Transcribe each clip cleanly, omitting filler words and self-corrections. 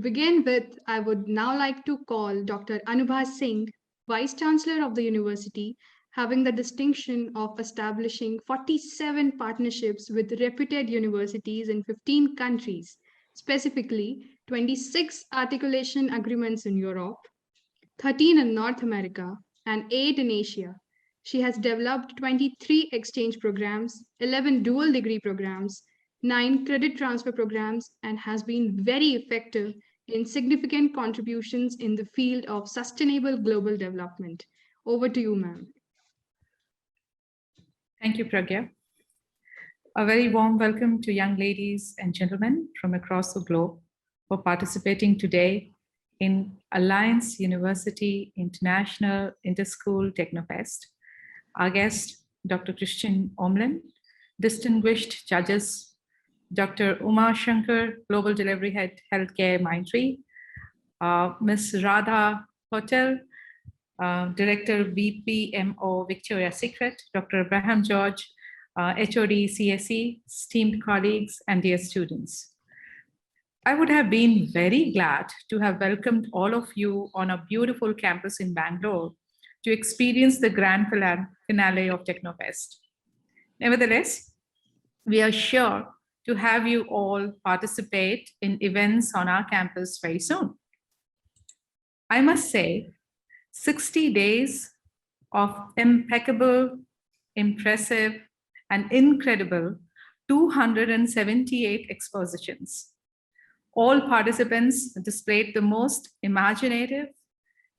begin with, I would now like to call Dr. Anubha Singh, Vice Chancellor of the university, having the distinction of establishing 47 partnerships with reputed universities in 15 countries, specifically 26 articulation agreements in Europe, 13 in North America, and 8 in Asia. She has developed 23 exchange programs, 11 dual degree programs, 9 credit transfer programs, and has been very effective in significant contributions in the field of sustainable global development. Over to you, ma'am. Thank you, Pragya. A very warm welcome to young ladies and gentlemen from across the globe for participating today in Alliance University International Interschool Technofest. Our guest, Dr. Christian Omlin, distinguished judges, Dr. Uma Shankar, Global Delivery Head, Healthcare Mindtree, Ms. Radha Hotel, Director BPMO Victoria's Secret, Dr. Abraham George, HOD CSE, esteemed colleagues, and dear students. I would have been very glad to have welcomed all of you on a beautiful campus in Bangalore to experience the grand finale of Technofest. Nevertheless, we are sure to have you all participate in events on our campus very soon. I must say, 60 days of impeccable, impressive, and incredible 278 expositions. All participants displayed the most imaginative,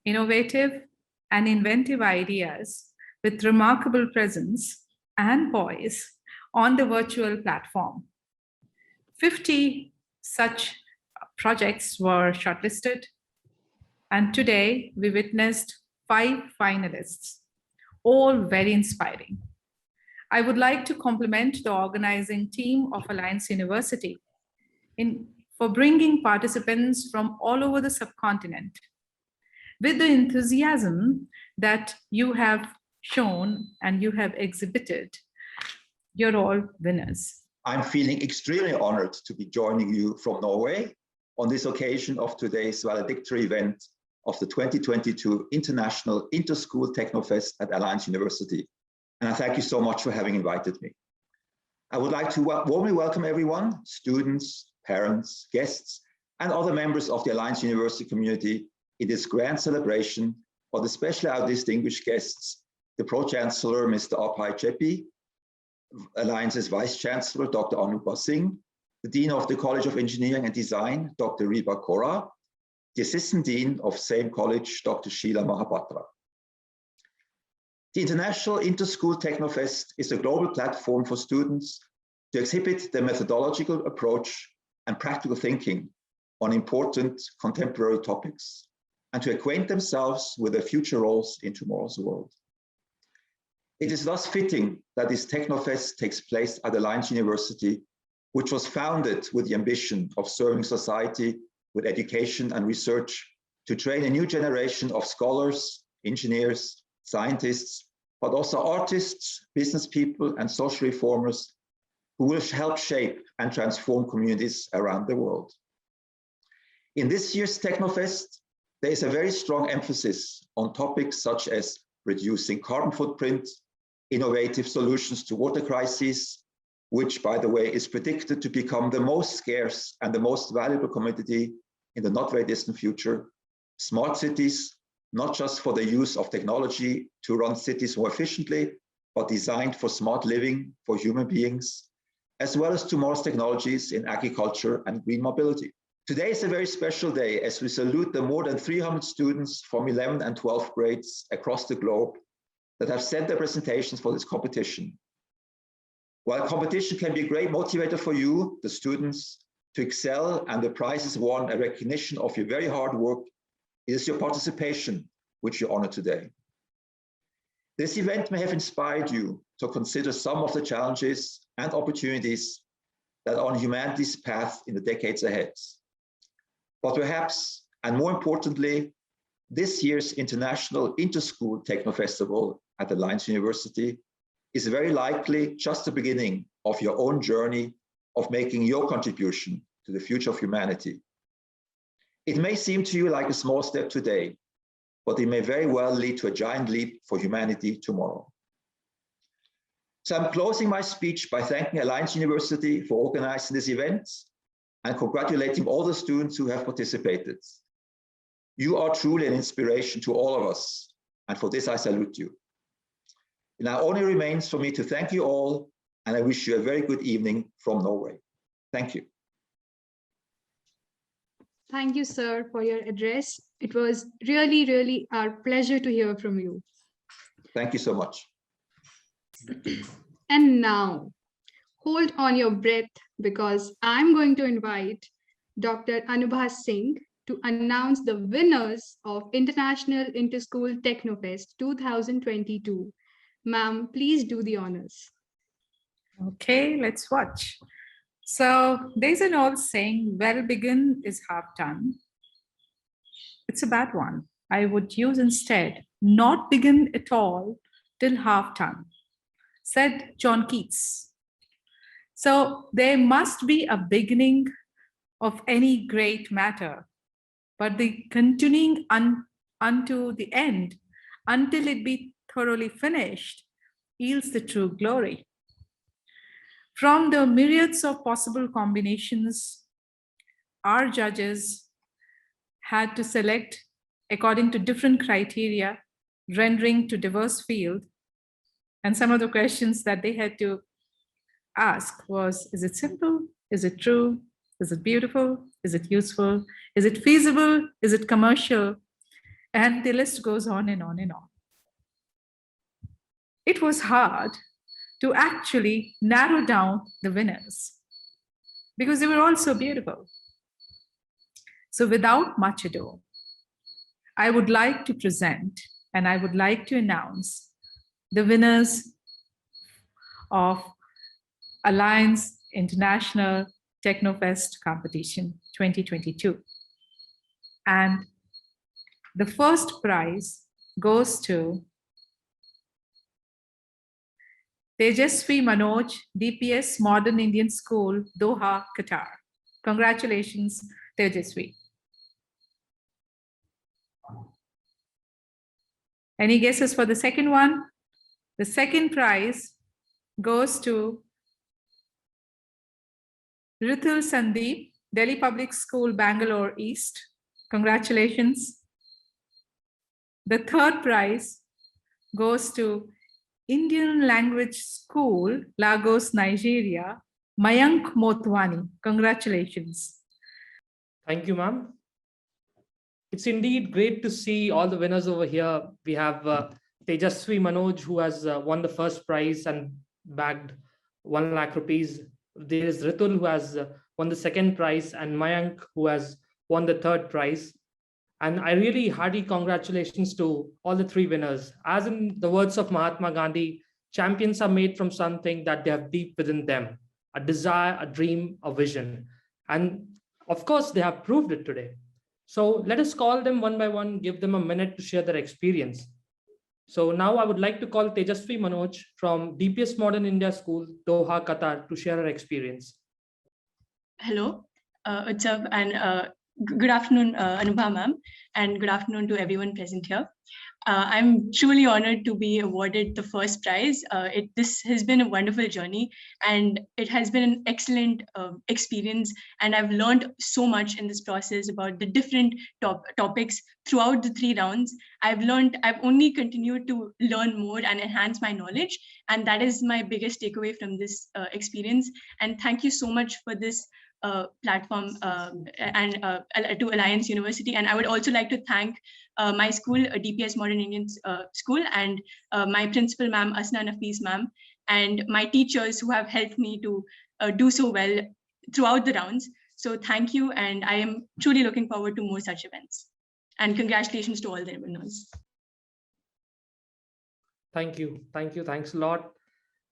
innovative, and inventive ideas with remarkable presence and poise on the virtual platform. 50 such projects were shortlisted, and today we witnessed 5 finalists, all very inspiring. I would like to compliment the organizing team of Alliance University for bringing participants from all over the subcontinent. With the enthusiasm that you have shown and you have exhibited, you're all winners. I'm feeling extremely honored to be joining you from Norway on this occasion of today's valedictory event of the 2022 International Interschool Technofest at Alliance University. And I thank you so much for having invited me. I would like to warmly welcome everyone, students, parents, guests, and other members of the Alliance University community in this grand celebration for especially our distinguished guests, the Pro-Chancellor, Mr. Abhay Chepi, Alliance's Vice-Chancellor, Dr. Anubha Singh, the Dean of the College of Engineering and Design, Dr. Reba Kora, the Assistant Dean of same college, Dr. Sheila Mahapatra. The International Interschool Technofest is a global platform for students to exhibit their methodological approach and practical thinking on important contemporary topics and to acquaint themselves with their future roles in tomorrow's world. It is thus fitting that this Technofest takes place at Alliance University, which was founded with the ambition of serving society with education and research to train a new generation of scholars, engineers, scientists, but also artists, business people, and social reformers who will help shape and transform communities around the world. In this year's Technofest, there is a very strong emphasis on topics such as reducing carbon footprint, innovative solutions to water crises, which, by the way, is predicted to become the most scarce and the most valuable commodity in the not very distant future, smart cities, not just for the use of technology to run cities more efficiently, but designed for smart living for human beings, as well as tomorrow's technologies in agriculture and green mobility. Today is a very special day as we salute the more than 300 students from 11th and 12th grades across the globe that have sent their presentations for this competition. While competition can be a great motivator for you, the students, to excel, and the prizes won a recognition of your very hard work, it is your participation which you honor today. This event may have inspired you to consider some of the challenges and opportunities that are on humanity's path in the decades ahead. But perhaps, and more importantly, this year's International Interschool Techno Festival at Alliance University is very likely just the beginning of your own journey of making your contribution to the future of humanity. It may seem to you like a small step today, but it may very well lead to a giant leap for humanity tomorrow. So I'm closing my speech by thanking Alliance University for organizing this event and congratulating all the students who have participated. You are truly an inspiration to all of us, and for this I salute you. It now only remains for me to thank you all, and I wish you a very good evening from Norway. Thank you. Thank you, sir, for your address. It was really, really our pleasure to hear from you. Thank you so much. And now, hold on your breath because I'm going to invite Dr. Anubha Singh to announce the winners of International Inter-School Technofest 2022. Ma'am, please do the honors. Okay, let's watch. So there's an old saying, well begin is half done. It's a bad one. I would use instead, not begin at all till half done, said John Keats. So there must be a beginning of any great matter, but the continuing unto the end, until it be thoroughly finished, yields the true glory. From the myriads of possible combinations, our judges had to select according to different criteria, rendering to diverse field. And some of the questions that they had to ask was, is it simple? Is it true? Is it beautiful? Is it useful? Is it feasible? Is it commercial? And the list goes on and on and on. It was hard to actually narrow down the winners because they were all so beautiful. So without much ado, I would like to present and I would like to announce the winners of Alliance International Technofest Competition 2022. And the first prize goes to Tejasvi Manoj, DPS Modern Indian School, Doha, Qatar. Congratulations, Tejasvi. Any guesses for the second one? The second prize goes to Ritul Sandeep, Delhi Public School, Bangalore East. Congratulations. The third prize goes to Indian Language School, Lagos, Nigeria, Mayank Motwani. Congratulations. Thank you, ma'am. It's indeed great to see all the winners over here. We have Tejasvi Manoj, who has won the first prize and bagged 1 lakh rupees. There is Ritul, who has won the second prize, and Mayank, who has won the third prize. And I really hearty congratulations to all the three winners. As in the words of Mahatma Gandhi, champions are made from something that they have deep within them, a desire, a dream, a vision. And of course, they have proved it today. So let us call them one by one, give them a minute to share their experience. So now I would like to call Tejasvi Manoj from DPS Modern India School, Doha, Qatar, to share her experience. Hello, Utsav, and good afternoon, Anubha ma'am, and good afternoon to everyone present here. I'm truly honored to be awarded the first prize. This has been a wonderful journey, and it has been an excellent experience. And I've learned so much in this process about the different topics throughout the 3 rounds. I've only continued to learn more and enhance my knowledge. And that is my biggest takeaway from this experience. And thank you so much for this platform and to Alliance University. And I would also like to thank my school, DPS Modern Indian School, and my principal, ma'am, Asna Nafees, ma'am, and my teachers who have helped me to do so well throughout the rounds. So thank you, and I am truly looking forward to more such events. And congratulations to all the winners. Thank you. Thank you. Thanks a lot.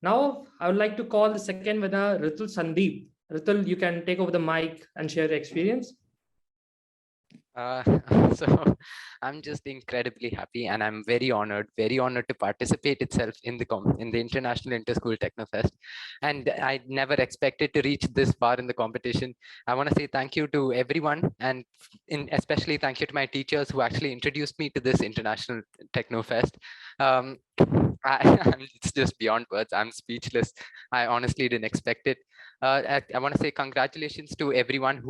Now, I would like to call the second winner, Ritul Sandeep. Ritul, you can take over the mic and share your experience. Uh, so I'm just incredibly happy, and I'm very honored to participate itself in the International Interschool Techno Fest. And I never expected to reach this far in the competition. I want to say thank you to everyone, and especially thank you to my teachers who actually introduced me to this International Techno Fest. Um, it's just beyond words. I'm speechless. I honestly didn't expect it. I want to say congratulations to everyone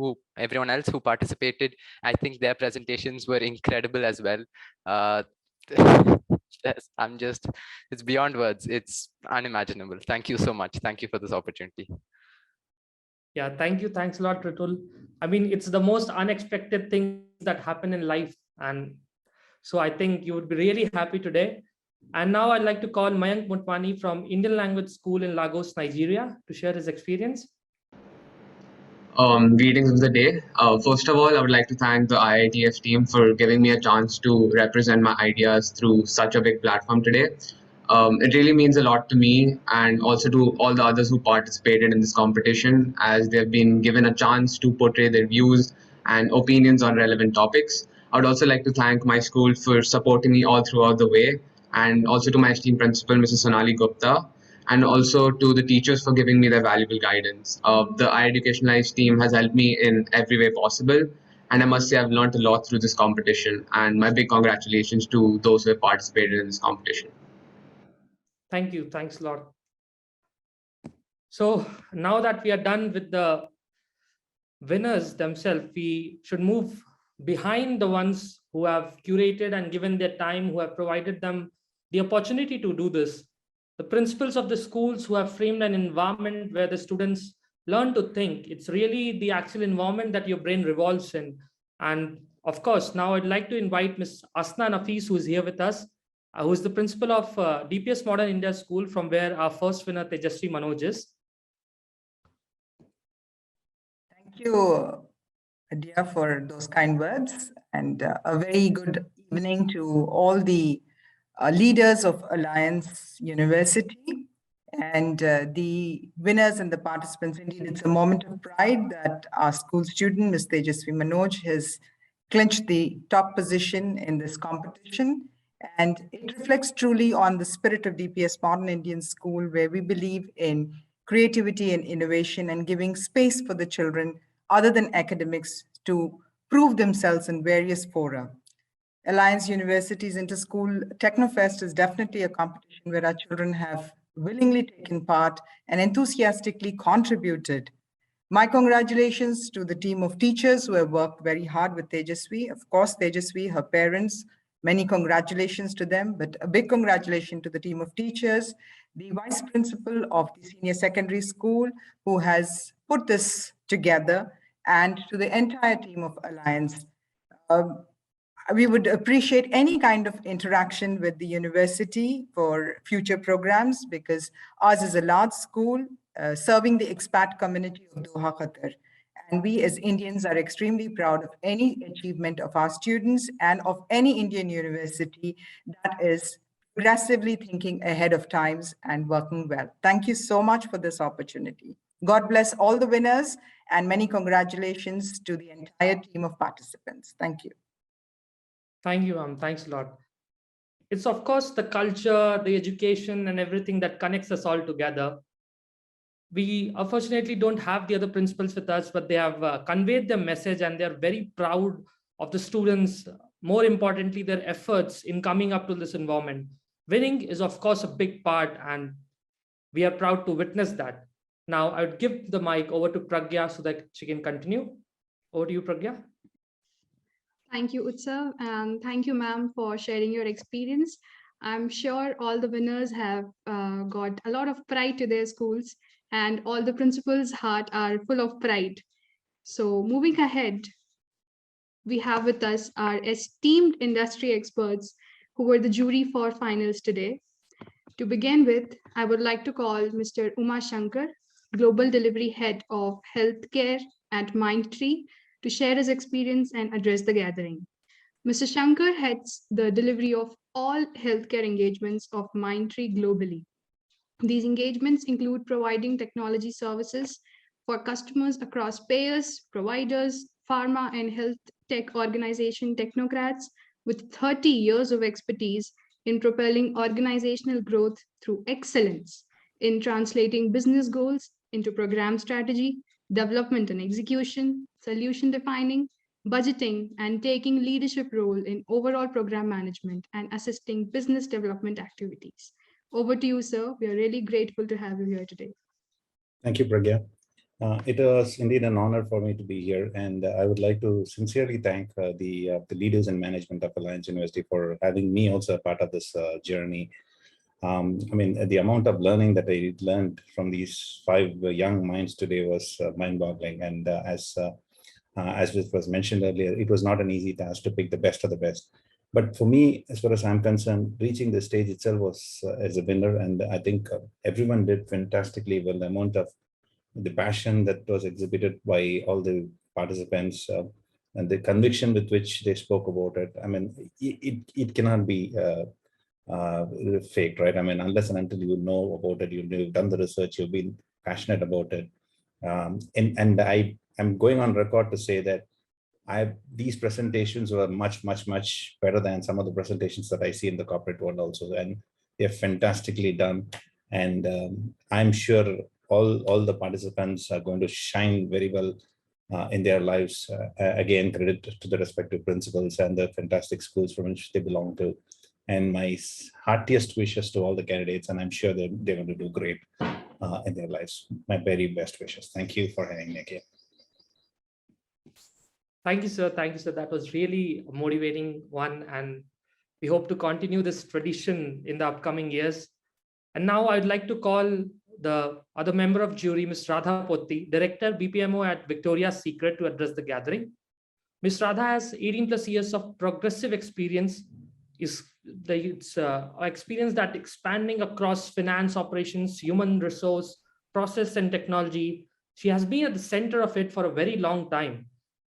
else who participated. I think their presentations were incredible as well. Uh, yes, it's beyond words. It's unimaginable. Thank you so much. Thank you for this opportunity. Yeah, thank you. Thanks a lot, Ritul. I mean, it's the most unexpected things that happen in life. And so I think you would be really happy today. And now I'd like to call Mayank Mutwani from Indian Language School in Lagos, Nigeria, to share his experience. Greetings of the day. First of all, I would like to thank the IITF team for giving me a chance to represent my ideas through such a big platform today. It really means a lot to me and also to all the others who participated in this competition, as they've been given a chance to portray their views and opinions on relevant topics. I would also like to thank my school for supporting me all throughout the way, and also to my esteemed principal, Mrs. Sonali Gupta, and also to the teachers for giving me their valuable guidance. The iEducation Life team has helped me in every way possible, and I must say I've learned a lot through this competition. And my big congratulations to those who have participated in this competition. Thank you. Thanks a lot. So now that we are done with the winners themselves, we should move behind the ones who have curated and given their time, who have provided them the opportunity to do this. The principals of the schools who have framed an environment where the students learn to think. It's really the actual environment that your brain revolves in. And of course, now I'd like to invite Ms. Asna Nafis, who is here with us, who is the principal of DPS Modern India School, from where our first winner, Tejasvi Manoj, is. Thank you, dear, for those kind words, and a very good evening to all the leaders of Alliance University and the winners and the participants. Indeed, it's a moment of pride that our school student, Ms. Tejasvi Manoj, has clinched the top position in this competition. And it reflects truly on the spirit of DPS Modern Indian School, where we believe in creativity and innovation and giving space for the children other than academics to prove themselves in various fora. Alliance University's Interschool Technofest is definitely a competition where our children have willingly taken part and enthusiastically contributed. My congratulations to the team of teachers who have worked very hard with Tejasvi. Of course, Tejasvi, her parents, many congratulations to them, but a big congratulations to the team of teachers, the vice principal of the senior secondary school who has put this together, and to the entire team of Alliance. We would appreciate any kind of interaction with the university for future programs, because ours is a large school serving the expat community of Doha, Qatar. And we as Indians are extremely proud of any achievement of our students and of any Indian university that is progressively thinking ahead of times and working well. Thank you so much for this opportunity. God bless all the winners, and many congratulations to the entire team of participants. Thank you. Thank you, ma'am. Thanks a lot. It's of course the culture, the education, and everything that connects us all together. We unfortunately don't have the other principals with us, but they have conveyed their message, and they're very proud of the students. More importantly, their efforts in coming up to this environment. Winning is of course a big part, and we are proud to witness that. Now I would give the mic over to Pragya so that she can continue. Over to you, Pragya. Thank you, Utsav, and thank you, ma'am, for sharing your experience. I'm sure all the winners have got a lot of pride to their schools, and all the principals' heart are full of pride. So, moving ahead, we have with us our esteemed industry experts who were the jury for finals today. To begin with, I would like to call Mr. Uma Shankar, Global Delivery Head of Healthcare at Mindtree, to share his experience and address the gathering. Mr. Shankar heads the delivery of all healthcare engagements of Mindtree globally. These engagements include providing technology services for customers across payers, providers, pharma and health tech organization technocrats with 30 years of expertise in propelling organizational growth through excellence, in translating business goals into program strategy, development and execution, solution defining, budgeting, and taking leadership role in overall program management and assisting business development activities. Over to you, sir. We are really grateful to have you here today. Thank you, Pragya. It was indeed an honor for me to be here, and I would like to sincerely thank the leaders and management of Alliance University for having me also a part of this journey. I mean, the amount of learning that I learned from these 5 young minds today was mind-boggling, and as it was mentioned earlier, it was not an easy task to pick the best of the best. But for me, as far as I'm concerned, reaching the stage itself was as a winner, and I think everyone did fantastically well. The amount of the passion that was exhibited by all the participants and the conviction with which they spoke about it. I mean, it cannot be faked, right? I mean, unless and until you know about it, you've done the research, you've been passionate about it. And I'm going on record to say that these presentations were much better than some of the presentations that I see in the corporate world also, and they're fantastically done. And I'm sure all the participants are going to shine very well in their lives. Again, credit to the respective principals and the fantastic schools from which they belong to. And my heartiest wishes to all the candidates, and I'm sure they're going to do great in their lives. My very best wishes. Thank you for having me again. Thank you, sir. Thank you, sir. That was really a motivating one. And we hope to continue this tradition in the upcoming years. And now I'd like to call the other member of jury, Ms. Radha Potti, Director, BPMO at Victoria's Secret, to address the gathering. Ms. Radha has 18 plus years of progressive experience. It's experience that expanding across finance operations, human resource, process and technology. She has been at the center of it for a very long time.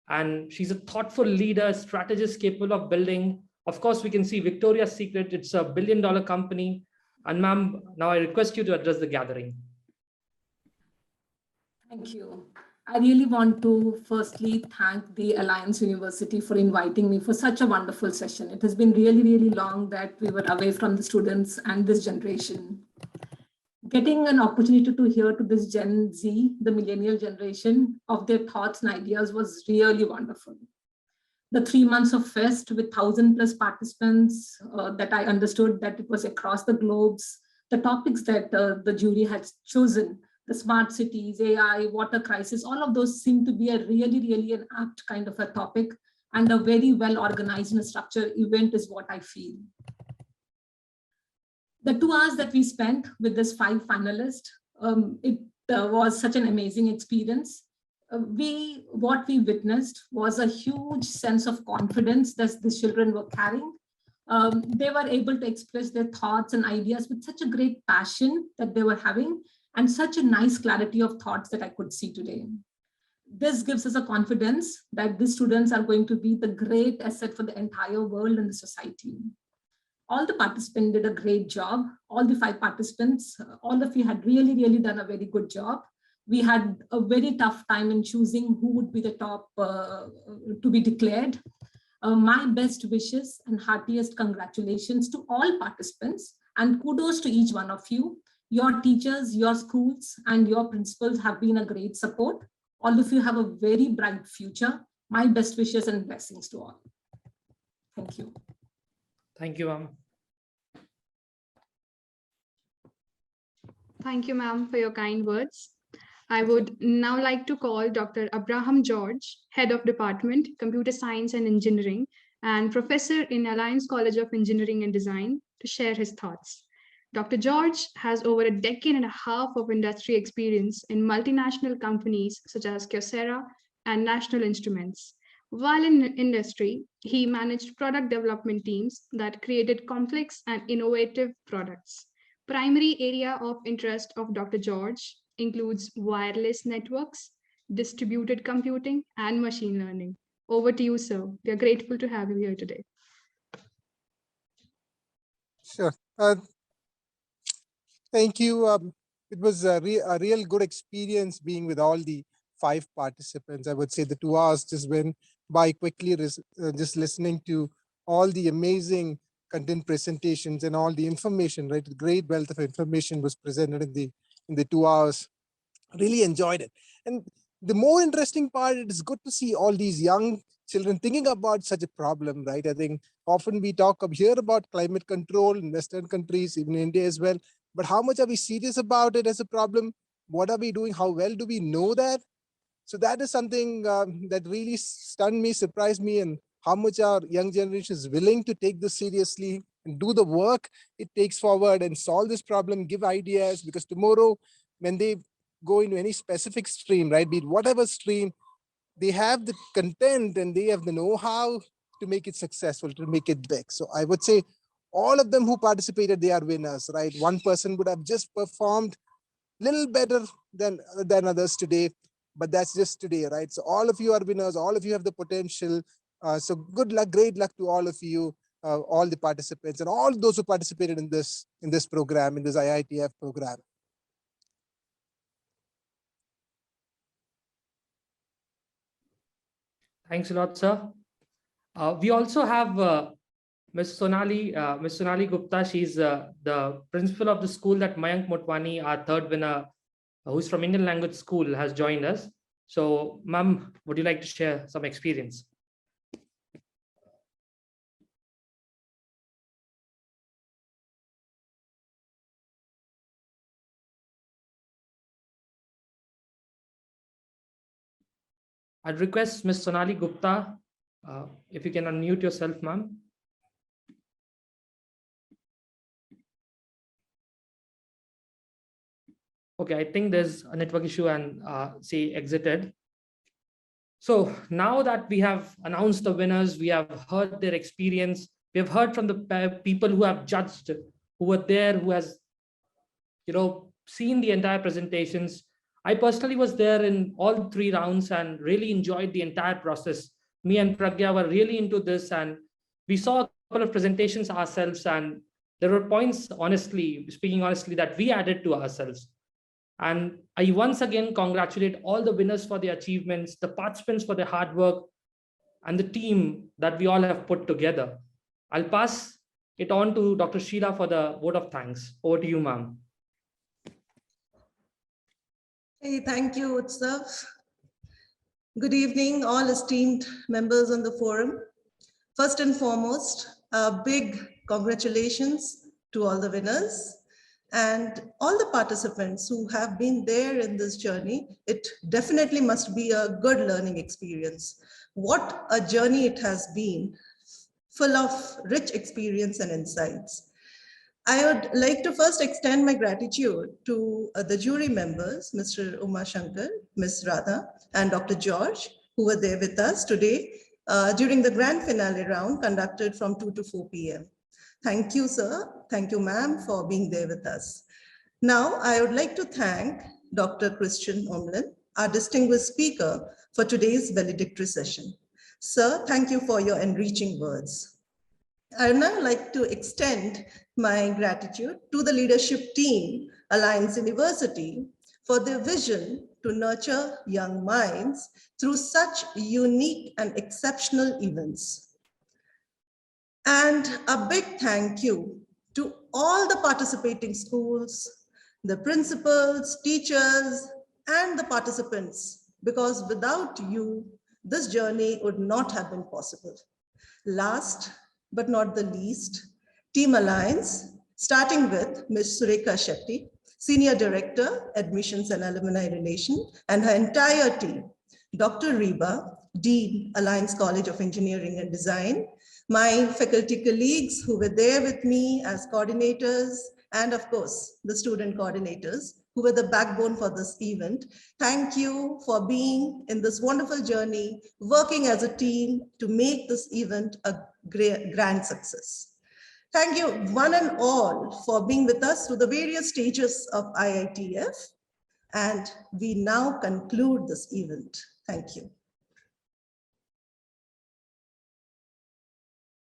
And she's a thoughtful leader, strategist capable of building. Of course, we can see Victoria's Secret, it's a billion-dollar company. And ma'am, now I request you to address the gathering. Thank you. I really want to firstly thank the Alliance University for inviting me for such a wonderful session. It has been really long that we were away from the students and this generation. Getting an opportunity to hear to this Gen Z, the millennial generation, of their thoughts and ideas was really wonderful. The 3 months of fest with 1,000+ participants that I understood that it was across the globes, the topics that the jury had chosen, the smart cities, AI, water crisis, all of those seem to be a really an apt kind of a topic, and a very well organized and structured event is what I feel. The 2 hours that we spent with this 5 finalists, it was such an amazing experience. What we witnessed was a huge sense of confidence that the children were carrying. They were able to express their thoughts and ideas with such a great passion that they were having, and such a nice clarity of thoughts that I could see today. This gives us a confidence that these students are going to be the great asset for the entire world and the society. All the participants did a great job. All the 5 participants, all of you had really done a very good job. We had a very tough time in choosing who would be the top to be declared. My best wishes and heartiest congratulations to all participants, and kudos to each one of you. Your teachers, your schools, and your principals have been a great support. All of you have a very bright future. My best wishes and blessings to all. Thank you. Thank you, ma'am. Thank you, ma'am, for your kind words. I would now like to call Dr. Abraham George, Head of Department, Computer Science and Engineering, and Professor in Alliance College of Engineering and Design, to share his thoughts. Dr. George has over a decade and a half of industry experience in multinational companies such as Kyocera and National Instruments. While in industry, he managed product development teams that created complex and innovative products. Primary area of interest of Dr. George includes wireless networks, distributed computing, and machine learning. Over to you, sir. We are grateful to have you here today. Sure. Thank you. It was a real good experience being with all the 5 participants. I would say the 2 hours just went by quickly, just listening to all the amazing content presentations and all the information, right? The great wealth of information was presented in the 2 hours. Really enjoyed it. And the more interesting part, it is good to see all these young children thinking about such a problem, right? I think often we hear about climate control in Western countries, even India as well. But how much are we serious about it as a problem? What are we doing? How well do we know that? So that is something that really stunned me, surprised me, and how much our young generation is willing to take this seriously and do the work it takes forward and solve this problem, give ideas, because tomorrow when they go into any specific stream, right, be it whatever stream, they have the content and they have the know-how to make it successful, to make it big. So I would say all of them who participated, they are winners, right? One person would have just performed little better than others today, but that's just today, right? So all of you are winners, all of you have the potential. So good luck, great luck to all of you, all the participants and all those who participated in this program, in this IITF program. Thanks a lot, sir. We also have Ms. Sonali Gupta. She's the principal of the school that Mayank Motwani, our third winner, who's from Indian Language School, has joined us. So, ma'am, would you like to share some experience? I'd request Ms. Sonali Gupta, if you can unmute yourself, ma'am. Okay, I think there's a network issue and she exited. So now that we have announced the winners, we have heard their experience, we have heard from the people who have judged, who were there, who has, seen the entire presentations. I personally was there in all 3 rounds and really enjoyed the entire process. Me and Pragya were really into this, and we saw a couple of presentations ourselves, and there were points, speaking honestly, that we added to ourselves. And I once again congratulate all the winners for their achievements, the participants for their hard work, and the team that we all have put together. I'll pass it on to Dr. Sheila for the vote of thanks. Over to you, ma'am. Hey, thank you, Utsav. Good evening, all esteemed members on the forum. First and foremost, a big congratulations to all the winners and all the participants who have been there in this journey. It definitely must be a good learning experience. What a journey it has been, full of rich experience and insights. I would like to first extend my gratitude to the jury members, Mr. Uma Shankar, Ms. Radha, and Dr. George, who were there with us today during the grand finale round conducted from 2 to 4 p.m. Thank you, sir. Thank you, ma'am, for being there with us. Now, I would like to thank Dr. Christian Omlin, our distinguished speaker for today's valedictory session. Sir, thank you for your enriching words. I would now like to extend my gratitude to the leadership team, Alliance University, for their vision to nurture young minds through such unique and exceptional events. And a big thank you to all the participating schools, the principals, teachers, and the participants, because without you, this journey would not have been possible. Last but not the least, Team Alliance, starting with Ms. Surekha Shetty, Senior Director, Admissions and Alumni Relation, and her entire team, Dr. Reba, Dean, Alliance College of Engineering and Design, my faculty colleagues who were there with me as coordinators, and of course, the student coordinators who were the backbone for this event. Thank you for being in this wonderful journey, working as a team to make this event a grand success. Thank you one and all for being with us through the various stages of IITF. And we now conclude this event. Thank you.